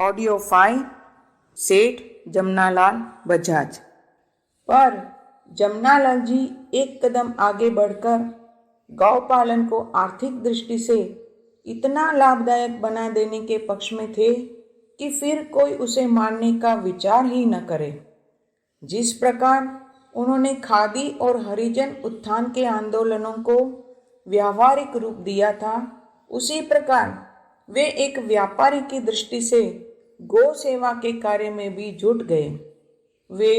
Audio 5 सेठ जमनालाल बजाज। पर जमनालाल जी एक कदम आगे बढ़कर गौ पालन को आर्थिक दृष्टि से इतना लाभदायक बना देने के पक्ष में थे कि फिर कोई उसे मारने का विचार ही न करे। जिस प्रकार उन्होंने खादी और हरिजन उत्थान के आंदोलनों को व्यावहारिक रूप दिया था, उसी प्रकार वे एक व्यापारी की दृष्टि से गौ सेवा के कार्य में भी जुट गए। वे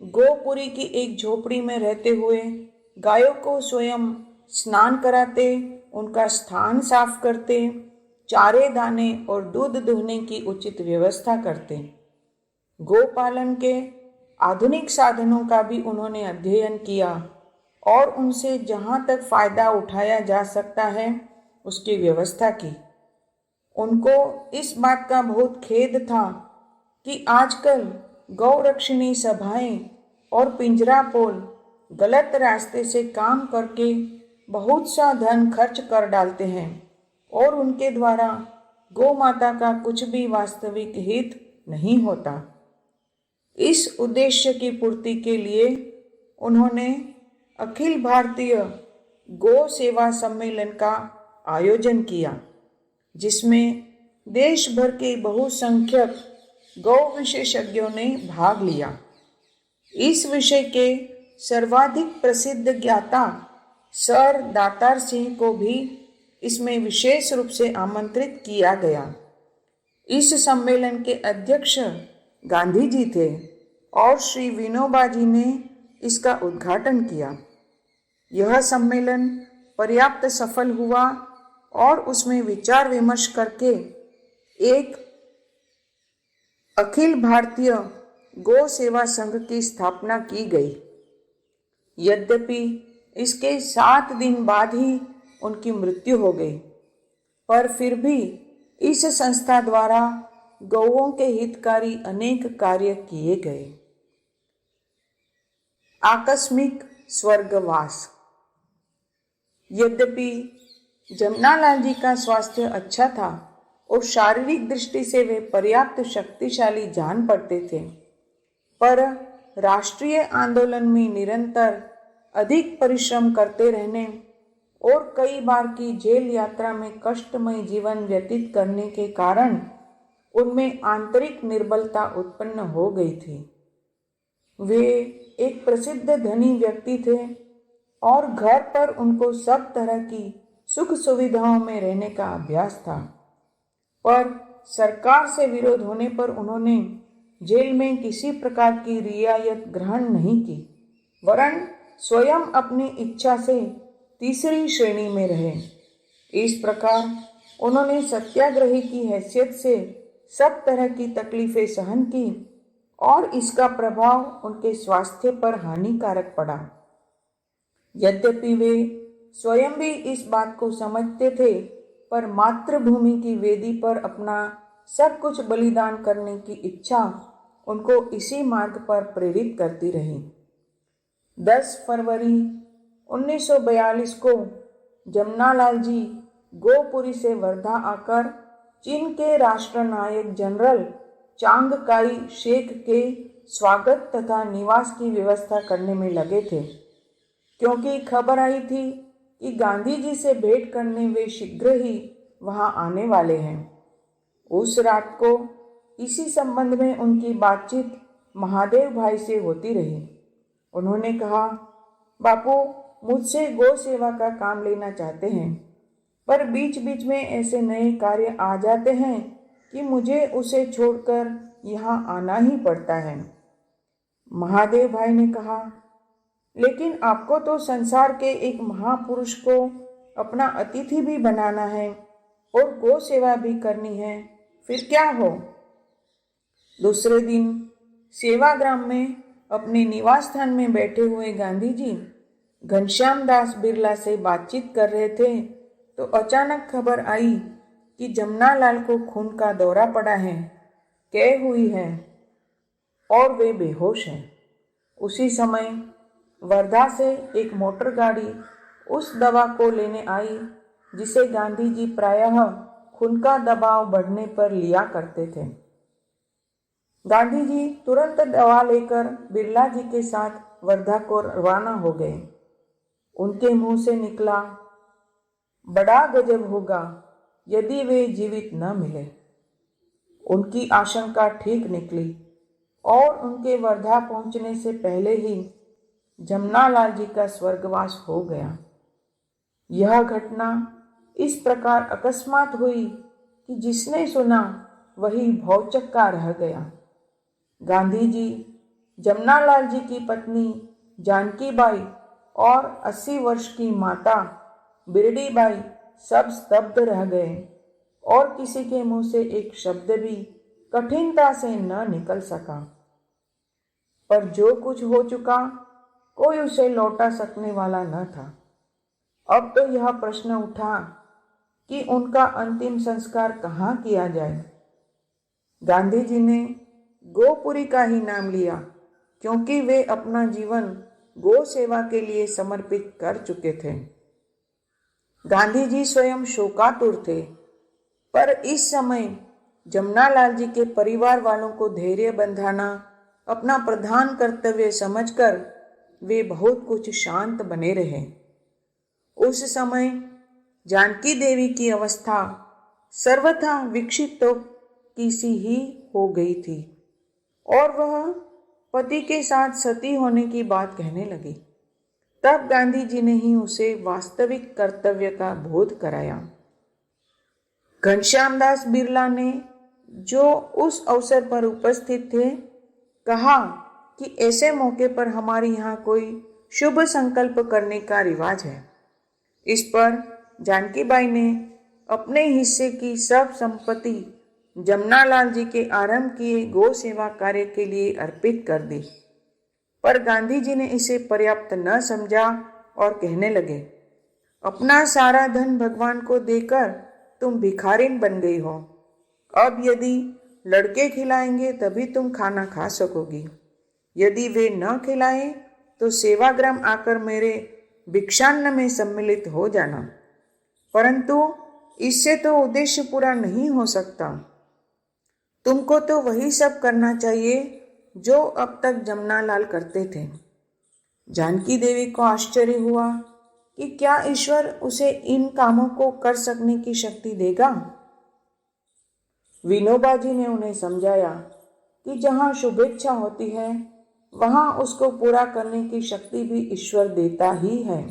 गोपुरी की एक झोपड़ी में रहते हुए गायों को स्वयं स्नान कराते, उनका स्थान साफ करते, चारे दाने और दूध दुहने की उचित व्यवस्था करते। गोपालन के आधुनिक साधनों का भी उन्होंने अध्ययन किया और उनसे जहाँ तक फायदा उठाया जा सकता है उसकी व्यवस्था की। उनको इस बात का बहुत खेद था कि आजकल गौरक्षणी सभाएं और पिंजरा पोल गलत रास्ते से काम करके बहुत सा धन खर्च कर डालते हैं और उनके द्वारा गौ माता का कुछ भी वास्तविक हित नहीं होता। इस उद्देश्य की पूर्ति के लिए उन्होंने अखिल भारतीय गौ सेवा सम्मेलन का आयोजन किया, जिसमें देश भर के बहुसंख्यक गौ विशेषज्ञों ने भाग लिया। इस विषय के सर्वाधिक प्रसिद्ध ज्ञाता सर दातार सिंह को भी इसमें विशेष रूप से आमंत्रित किया गया। इस सम्मेलन के अध्यक्ष गांधी जी थे और श्री विनोबा जी ने इसका उद्घाटन किया। यह सम्मेलन पर्याप्त सफल हुआ और उसमें विचार विमर्श करके एक अखिल भारतीय गौ सेवा संघ की स्थापना की गई। यद्यपि इसके 7 दिन बाद ही उनकी मृत्यु हो गई, पर फिर भी इस संस्था द्वारा गौओं के हितकारी अनेक कार्य किए गए। आकस्मिक स्वर्गवास। यद्यपि जमनालाल जी का स्वास्थ्य अच्छा था और शारीरिक दृष्टि से वे पर्याप्त शक्तिशाली जान पड़ते थे, पर राष्ट्रीय आंदोलन में निरंतर अधिक परिश्रम करते रहने और कई बार की जेल यात्रा में कष्टमय जीवन व्यतीत करने के कारण उनमें आंतरिक निर्बलता उत्पन्न हो गई थी। वे एक प्रसिद्ध धनी व्यक्ति थे और घर पर उनको सब तरह की सुख सुविधाओं में रहने का अभ्यास था, पर सरकार से विरोध होने पर उन्होंने जेल में किसी प्रकार की रियायत ग्रहण नहीं की, वरन स्वयं अपनी इच्छा से तीसरी श्रेणी में रहे। इस प्रकार उन्होंने सत्याग्रही की हैसियत से सब तरह की तकलीफें सहन की और इसका प्रभाव उनके स्वास्थ्य पर हानिकारक पड़ा। यद्यपि वे स्वयं भी इस बात को समझते थे, पर मातृभूमि की वेदी पर अपना सब कुछ बलिदान करने की इच्छा उनको इसी मार्ग पर प्रेरित करती रही। 10 फरवरी 1942 को जमनालाल जी गोपुरी से वर्धा आकर चीन के राष्ट्रनायक जनरल चांग काई शेक के स्वागत तथा निवास की व्यवस्था करने में लगे थे, क्योंकि खबर आई थी कि गांधी जी से भेंट करने वे शीघ्र ही वहां आने वाले हैं। उस रात को इसी संबंध में उनकी बातचीत महादेव भाई से होती रही। उन्होंने कहा, बापू मुझसे गौ सेवा का काम लेना चाहते हैं, पर बीच बीच में ऐसे नए कार्य आ जाते हैं कि मुझे उसे छोड़कर यहाँ आना ही पड़ता है। महादेव भाई ने कहा, लेकिन आपको तो संसार के एक महापुरुष को अपना अतिथि भी बनाना है और गौ सेवा भी करनी है, फिर क्या हो। दूसरे दिन सेवाग्राम में अपने निवास स्थान में बैठे हुए गांधी जी घनश्याम दास बिरला से बातचीत कर रहे थे तो अचानक खबर आई कि जमनालाल को खून का दौरा पड़ा है, कैद हुई है और वे बेहोश हैं। उसी समय वर्धा से एक मोटर गाड़ी उस दवा को लेने आई जिसे गांधी जी प्रायः खून का दबाव बढ़ने पर लिया करते थे। गांधी जी तुरंत दवा लेकर बिरला जी के साथ वर्धा को रवाना हो गए। उनके मुंह से निकला, बड़ा गजब होगा यदि वे जीवित न मिले। उनकी आशंका ठीक निकली और उनके वर्धा पहुंचने से पहले ही जमनालाल जी का स्वर्गवास हो गया। यह घटना इस प्रकार अकस्मात हुई कि जिसने सुना वही भौचक्का रह गया। गांधी जी, जमनालाल जी की पत्नी जानकी बाई और 80 वर्ष की माता बिरडी बाई सब स्तब्ध रह गए और किसी के मुंह से एक शब्द भी कठिनता से न निकल सका। पर जो कुछ हो चुका कोई उसे लौटा सकने वाला न था। अब तो यह प्रश्न उठा कि उनका अंतिम संस्कार कहाँ किया जाए। गांधी जी ने गोपुरी का ही नाम लिया, क्योंकि वे अपना जीवन गो सेवा के लिए समर्पित कर चुके थे। गांधी जी स्वयं शोकातुर थे, पर इस समय जमनालाल जी के परिवार वालों को धैर्य बंधाना अपना प्रधान कर्तव्य समझकर वे बहुत कुछ शांत बने रहे। उस समय जानकी देवी की अवस्था सर्वथा विक्षिप्त की सी ही हो गई थी और वह पति के साथ सती होने की बात कहने लगी। तब गांधी जी ने ही उसे वास्तविक कर्तव्य का बोध कराया। घनश्यामदास बिरला ने, जो उस अवसर पर उपस्थित थे, कहा कि ऐसे मौके पर हमारे यहाँ कोई शुभ संकल्प करने का रिवाज है। इस पर जानकी बाई ने अपने हिस्से की सब संपत्ति जमनालाल जी के आरंभ किए गो सेवा कार्य के लिए अर्पित कर दी। पर गांधी जी ने इसे पर्याप्त न समझा और कहने लगे, अपना सारा धन भगवान को देकर तुम भिखारिन बन गई हो। अब यदि लड़के खिलाएंगे तभी तुम खाना खा सकोगी। यदि वे न खिलाएं तो सेवाग्राम आकर मेरे भिक्षान्न में सम्मिलित हो जाना। परंतु इससे तो उद्देश्य पूरा नहीं हो सकता। तुमको तो वही सब करना चाहिए जो अब तक जमनालाल करते थे। जानकी देवी को आश्चर्य हुआ कि क्या ईश्वर उसे इन कामों को कर सकने की शक्ति देगा। विनोबा जी ने उन्हें समझाया कि जहाँ शुभेच्छा होती है वहाँ उसको पूरा करने की शक्ति भी ईश्वर देता ही है।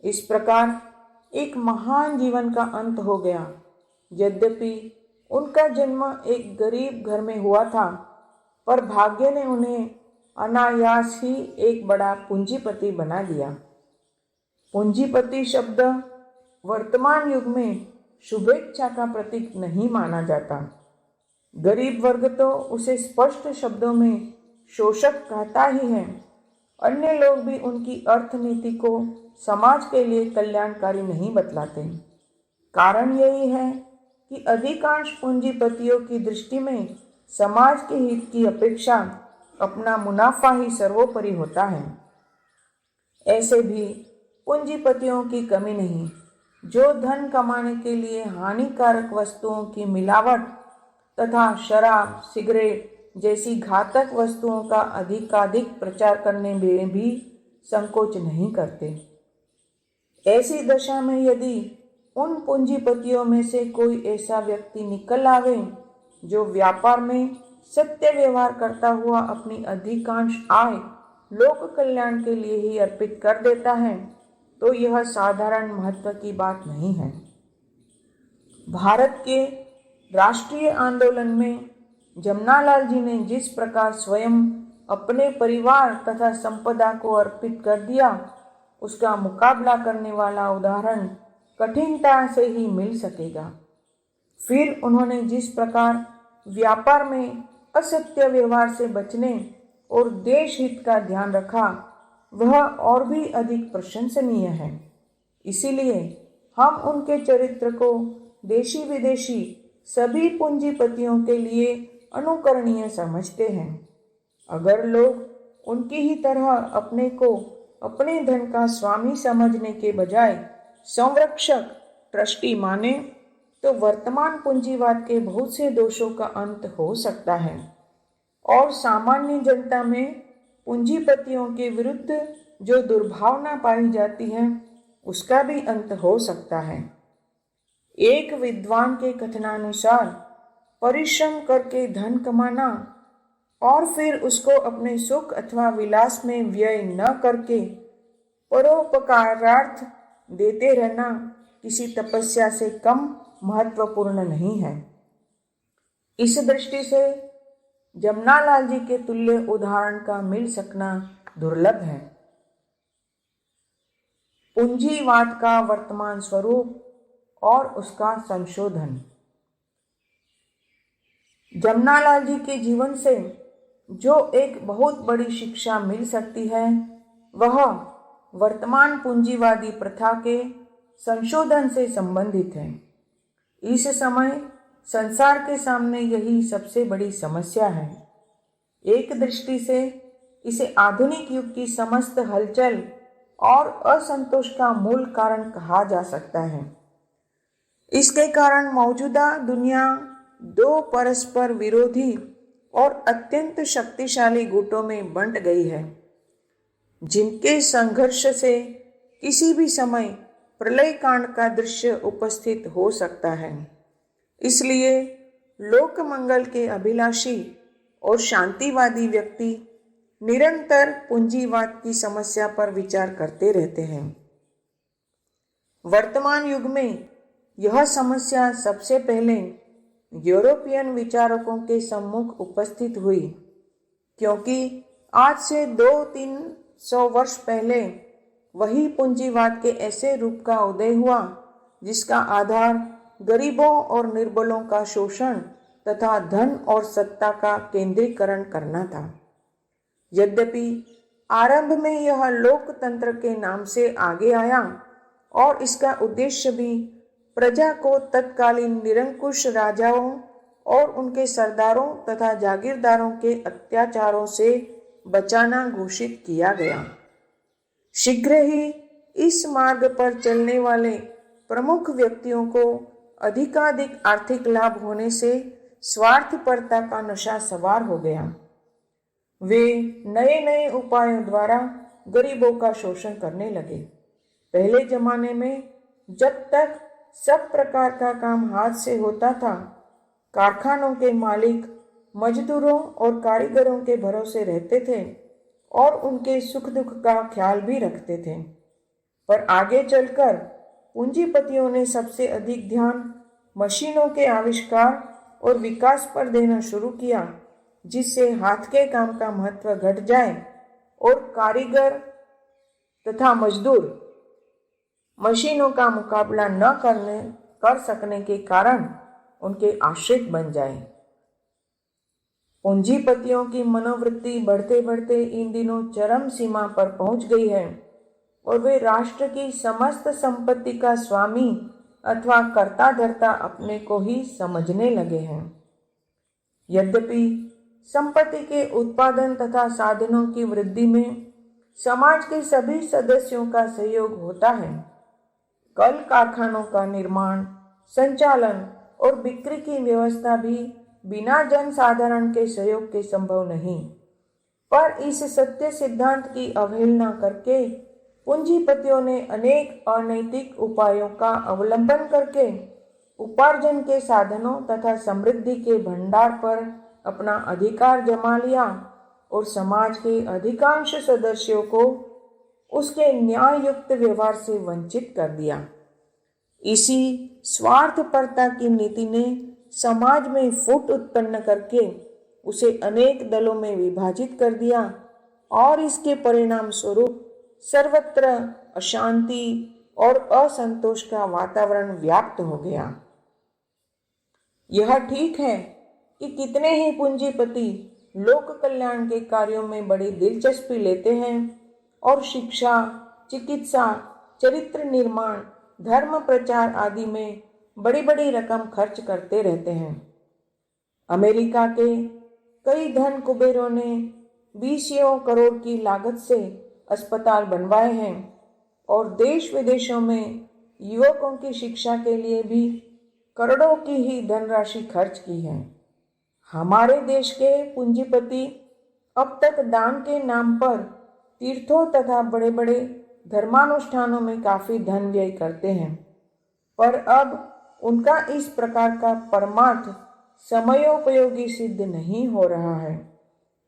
इस प्रकार एक महान जीवन का अंत हो गया। यद्यपि उनका जन्म एक गरीब घर में हुआ था, पर भाग्य ने उन्हें अनायास ही एक बड़ा पूंजीपति बना दिया। पूंजीपति शब्द वर्तमान युग में शुभेच्छा का प्रतीक नहीं माना जाता। गरीब वर्ग तो उसे स्पष्ट शब्दों में शोषक कहता ही है। अन्य लोग भी उनकी अर्थनीति को समाज के लिए कल्याणकारी नहीं बतलाते। कारण यही है कि अधिकांश पूंजीपतियों की दृष्टि में समाज के हित की अपेक्षा अपना मुनाफा ही सर्वोपरि होता है। ऐसे भी पूंजीपतियों की कमी नहीं, जो धन कमाने के लिए हानिकारक वस्तुओं की मिलावट तथा शराब, सिगरेट जैसी घातक वस्तुओं का अधिकाधिक प्रचार करने में भी संकोच नहीं करते। ऐसी दशा में यदि उन पूंजीपतियों में से कोई ऐसा व्यक्ति निकल आवे जो व्यापार में सत्य व्यवहार करता हुआ अपनी अधिकांश आय लोक कल्याण के लिए ही अर्पित कर देता है, तो यह साधारण महत्व की बात नहीं है। भारत के राष्ट्रीय आंदोलन में जमनालाल जी ने जिस प्रकार स्वयं अपने परिवार तथा संपदा को अर्पित कर दिया, उसका मुकाबला करने वाला उदाहरण कठिनता से ही मिल सकेगा। फिर उन्होंने जिस प्रकार व्यापार में असत्य व्यवहार से बचने और देश हित का ध्यान रखा, वह और भी अधिक प्रशंसनीय है। इसीलिए हम उनके चरित्र को देशी विदेशी सभी पूंजीपतियों के लिए अनुकरणीय समझते हैं। अगर लोग उनकी ही तरह अपने को अपने धन का स्वामी समझने के बजाय संरक्षक, ट्रस्टी माने, तो वर्तमान पूंजीवाद के बहुत से दोषों का अंत हो सकता है। और सामान्य जनता में पूंजीपतियों के विरुद्ध जो दुर्भावना पाई जाती है उसका भी अंत हो सकता है। एक विद्वान के कथनानुसार परिश्रम करके धन कमाना और फिर उसको अपने सुख अथवा विलास में व्यय न करके परोपकारार्थ देते रहना किसी तपस्या से कम महत्वपूर्ण नहीं है। इस दृष्टि से जमनालाल जी के तुल्य उदाहरण का मिल सकना दुर्लभ है। पूंजीवाद का वर्तमान स्वरूप और उसका संशोधन। जमनालाल जी के जीवन से जो एक बहुत बड़ी शिक्षा मिल सकती है वह वर्तमान पूंजीवादी प्रथा के संशोधन से संबंधित है। इस समय संसार के सामने यही सबसे बड़ी समस्या है। एक दृष्टि से इसे आधुनिक युग की समस्त हलचल और असंतोष का मूल कारण कहा जा सकता है। इसके कारण मौजूदा दुनिया दो परस्पर विरोधी और अत्यंत शक्तिशाली गुटों में बंट गई है, जिनके संघर्ष से किसी भी समय प्रलय कांड का दृश्य उपस्थित हो सकता है। इसलिए लोक मंगल के अभिलाषी और शांतिवादी व्यक्ति निरंतर पूंजीवाद की समस्या पर विचार करते रहते हैं। वर्तमान युग में यह समस्या सबसे पहले यूरोपियन विचारकों के सम्मुख उपस्थित हुई, क्योंकि आज से 200-300 वर्ष पहले वही पूंजीवाद के ऐसे रूप का उदय हुआ जिसका आधार गरीबों और निर्बलों का शोषण तथा धन और सत्ता का केंद्रीकरण करना था। यद्यपि आरंभ में यह लोकतंत्र के नाम से आगे आया और इसका उद्देश्य भी प्रजा को तत्कालीन निरंकुश राजाओं और उनके सरदारों तथा जागीरदारों के अत्याचारों से बचाना घोषित किया गया। शीघ्र ही इस मार्ग पर चलने वाले प्रमुख व्यक्तियों को अधिकाधिक आर्थिक लाभ होने से स्वार्थपरता का नशा सवार हो गया। वे नए नए उपायों द्वारा गरीबों का शोषण करने लगे। पहले जमाने में जब तक सब प्रकार का काम हाथ से होता था, कारखानों के मालिक मजदूरों और कारीगरों के भरोसे रहते थे और उनके सुख दुख का ख्याल भी रखते थे। पर आगे चलकर पूंजीपतियों ने सबसे अधिक ध्यान मशीनों के आविष्कार और विकास पर देना शुरू किया, जिससे हाथ के काम का महत्व घट जाए और कारीगर तथा मजदूर मशीनों का मुकाबला न कर सकने के कारण उनके आश्रित बन जाए। पूंजीपतियों की मनोवृत्ति बढ़ते बढ़ते इन दिनों चरम सीमा पर पहुंच गई है और वे राष्ट्र की समस्त संपत्ति का स्वामी अथवा कर्ता धर्ता अपने को ही समझने लगे हैं। यद्यपि संपत्ति के उत्पादन तथा साधनों की वृद्धि में समाज के सभी सदस्यों का सहयोग होता है, कल कारखानों का निर्माण, संचालन और बिक्री की व्यवस्था भी बिना जन साधारण के सहयोग के संभव नहीं। पर इस सत्य सिद्धांत की अवहेलना करके पूंजीपतियों ने अनेक अनैतिक उपायों का अवलंबन करके उपार्जन के साधनों तथा समृद्धि के भंडार पर अपना अधिकार जमा लिया और समाज के अधिकांश सदस्यों को उसके न्याययुक्त व्यवहार से वंचित कर दिया। इसी स्वार्थपरता की नीति ने समाज में फूट उत्पन्न करके उसे अनेक दलों में विभाजित कर दिया और इसके परिणाम स्वरूप सर्वत्र अशांति और असंतोष का वातावरण व्याप्त हो गया। यह ठीक है कि कितने ही पूंजीपति लोक कल्याण के कार्यों में बड़ी दिलचस्पी लेते हैं और शिक्षा, चिकित्सा, चरित्र निर्माण, धर्म प्रचार आदि में बड़ी बड़ी रकम खर्च करते रहते हैं। अमेरिका के कई धन कुबेरों ने 20 करोड़ की लागत से अस्पताल बनवाए हैं और देश विदेशों में युवकों की शिक्षा के लिए भी करोड़ों की ही धनराशि खर्च की है। हमारे देश के पूंजीपति अब तक दान के नाम पर तीर्थों तथा बड़े बड़े धर्मानुष्ठानों में काफी धन व्यय करते हैं, पर अब उनका इस प्रकार का परमार्थ समयोपयोगी सिद्ध नहीं हो रहा है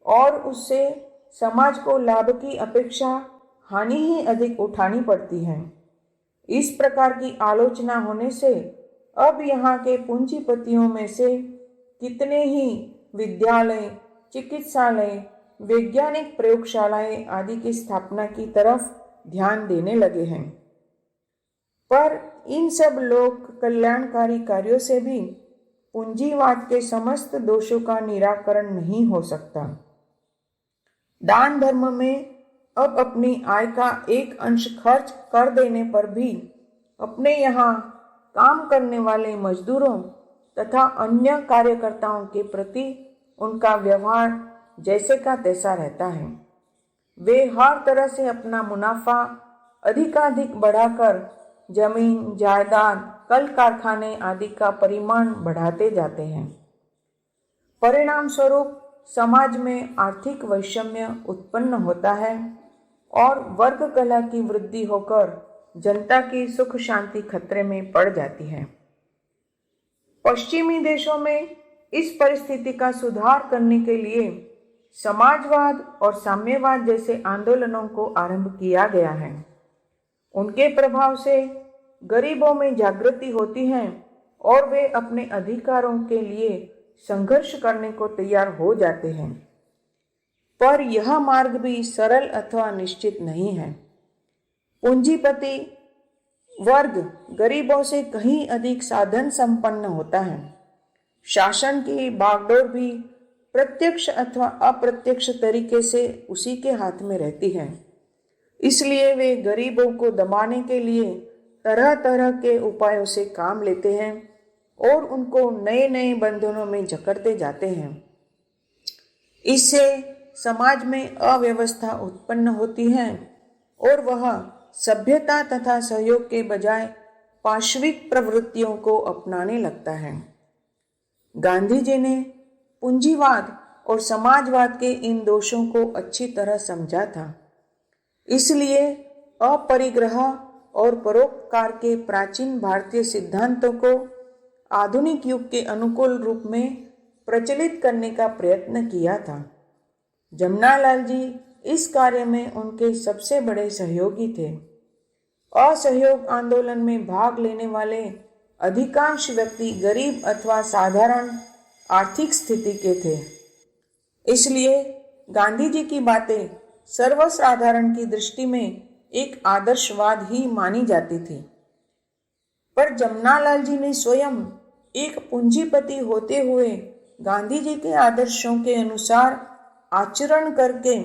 और उससे समाज को लाभ की अपेक्षा हानि ही अधिक उठानी पड़ती है। इस प्रकार की आलोचना होने से अब यहाँ के पूंजीपतियों में से कितने ही विद्यालय, चिकित्सालय, वैज्ञानिक प्रयोगशालाएं आदि की स्थापना की तरफ ध्यान देने लगे हैं। पर इन सब लोक कल्याणकारी कार्यों से भी पूंजीवाद के समस्त दोषों का निराकरण नहीं हो सकता। दान धर्म में अब अपनी आय का एक अंश खर्च कर देने पर भी अपने यहाँ काम करने वाले मजदूरों तथा अन्य कार्यकर्ताओं के प्रति उनका व्यवहार जैसे का तैसा रहता है। वे हर तरह से अपना मुनाफा अधिकाधिक बढ़ाकर जमीन, जायदाद, कल कारखाने आदि का परिमाण बढ़ाते जाते हैं। परिणाम स्वरूप समाज में आर्थिक वैषम्य उत्पन्न होता है और वर्ग कलह की वृद्धि होकर जनता की सुख शांति खतरे में पड़ जाती है। पश्चिमी देशों में इस परिस्थिति का सुधार करने के लिए समाजवाद और साम्यवाद जैसे आंदोलनों को आरंभ किया गया है। उनके प्रभाव से गरीबों में जागृति होती है और वे अपने अधिकारों के लिए संघर्ष करने को तैयार हो जाते हैं। पर यह मार्ग भी सरल अथवा निश्चित नहीं है। पूंजीपति वर्ग गरीबों से कहीं अधिक साधन संपन्न होता है। शासन की बागडोर भी प्रत्यक्ष अथवा अप्रत्यक्ष तरीके से उसी के हाथ में रहती है। इसलिए वे गरीबों को दबाने के लिए तरह तरह के उपायों से काम लेते हैं और उनको नए नए बंधनों में जकड़ते जाते हैं। इससे समाज में अव्यवस्था उत्पन्न होती है और वह सभ्यता तथा सहयोग के बजाय पाशविक प्रवृत्तियों को अपनाने लगता है। गांधी जी ने पूंजीवाद और समाजवाद के इन दोषों को अच्छी तरह समझा था। इसलिए अपरिग्रह और परोपकार के प्राचीन भारतीय सिद्धांतों को आधुनिक युग के अनुकूल रूप में प्रचलित करने का प्रयत्न किया था। जमनालाल जी इस कार्य में उनके सबसे बड़े सहयोगी थे। असहयोग आंदोलन में भाग लेने वाले अधिकांश व्यक्ति गरीब अथवा साधारण आर्थिक स्थिति के थे। इसलिए गांधी जी की बातें सर्वसाधारण की दृष्टि में एक आदर्शवाद ही मानी जाती थी। पर जमनालाल जी ने स्वयं एक पूंजीपति होते हुए गांधी जी के आदर्शों के अनुसार आचरण करके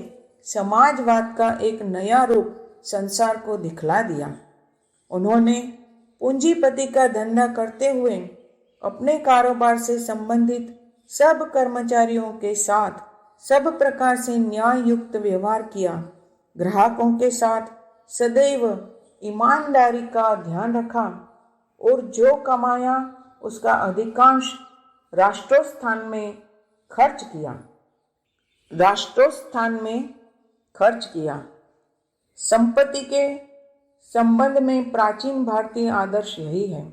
समाजवाद का एक नया रूप संसार को दिखला दिया। उन्होंने पूंजीपति का धंधा करते हुए अपने कारोबार से संबंधित सब कर्मचारियों के साथ सब प्रकार से न्याय युक्त व्यवहार किया। ग्राहकों के साथ सदैव ईमानदारी का ध्यान रखा और जो कमाया उसका अधिकांश राष्ट्रोत्थान में खर्च किया। संपत्ति के संबंध में प्राचीन भारतीय आदर्श यही है।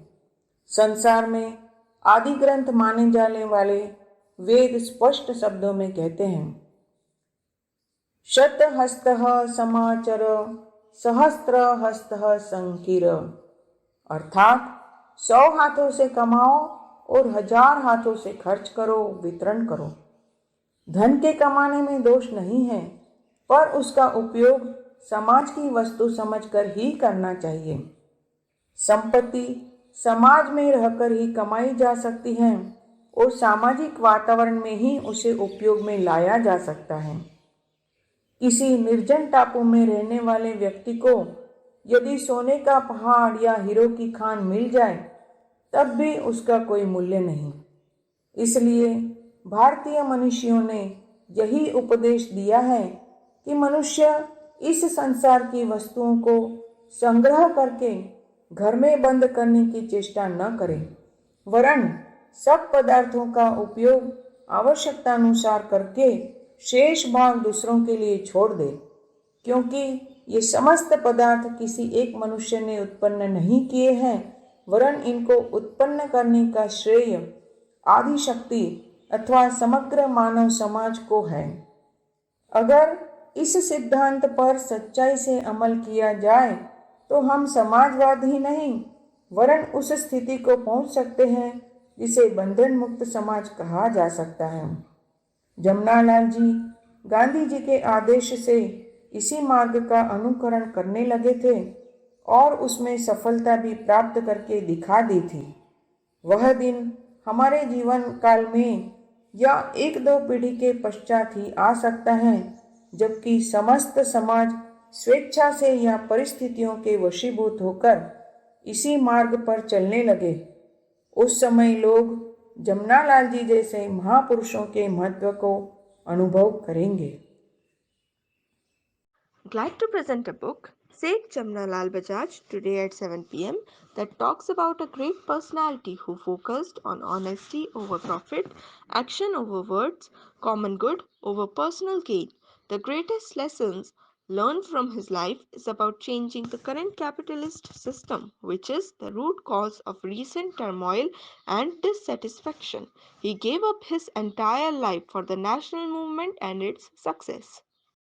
संसार में आदि ग्रंथ माने जाने वाले वेद स्पष्ट शब्दों में कहते हैं, शतहस्तः समाचर सहस्त्रहस्तः संकीर, अर्थात 100 हाथों से कमाओ और 1000 हाथों से खर्च करो, वितरण करो। धन के कमाने में दोष नहीं है, पर उसका उपयोग समाज की वस्तु समझकर ही करना चाहिए। संपत्ति समाज में रहकर ही कमाई जा सकती है और सामाजिक वातावरण में ही उसे उपयोग में लाया जा सकता है। किसी निर्जन टापू में रहने वाले व्यक्ति को यदि सोने का पहाड़ या हीरो की खान मिल जाए तब भी उसका कोई मूल्य नहीं। इसलिए भारतीय मनीषियों ने यही उपदेश दिया है कि मनुष्य इस संसार की वस्तुओं को संग्रह करके घर में बंद करने की चेष्टा न करे, वरन सब पदार्थों का उपयोग आवश्यकतानुसार करके शेष भाग दूसरों के लिए छोड़ दे, क्योंकि ये समस्त पदार्थ किसी एक मनुष्य ने उत्पन्न नहीं किए हैं, वरन इनको उत्पन्न करने का श्रेय आदि शक्ति अथवा समग्र मानव समाज को है। अगर इस सिद्धांत पर सच्चाई से अमल किया जाए तो हम समाजवाद ही नहीं वरन उस स्थिति को पहुंच सकते हैं जिसे बंधन मुक्त समाज कहा जा सकता है। जमनालाल जी गांधी जी के आदेश से इसी मार्ग का अनुकरण करने लगे थे और उसमें सफलता भी प्राप्त करके दिखा दी थी। वह दिन हमारे जीवन काल में या एक दो पीढ़ी के पश्चात ही आ सकता है, जबकि समस्त समाज स्वेच्छा से या परिस्थितियों के वशीभूत होकर इसी मार्ग पर चलने लगे। उस समय लोग जमनालाल जी जैसे महापुरुषों के महत्व को अनुभव करेंगे। Glad to present a book, Seth Jamnalal Bajaj, today at 7 pm, that talks about a great personality who focused on honesty over profit, action over words, common good over personal gain. The greatest lessons learned from his life is about changing the current capitalist system, which is the root cause of recent turmoil and dissatisfaction. He gave up his entire life for the national movement and its success.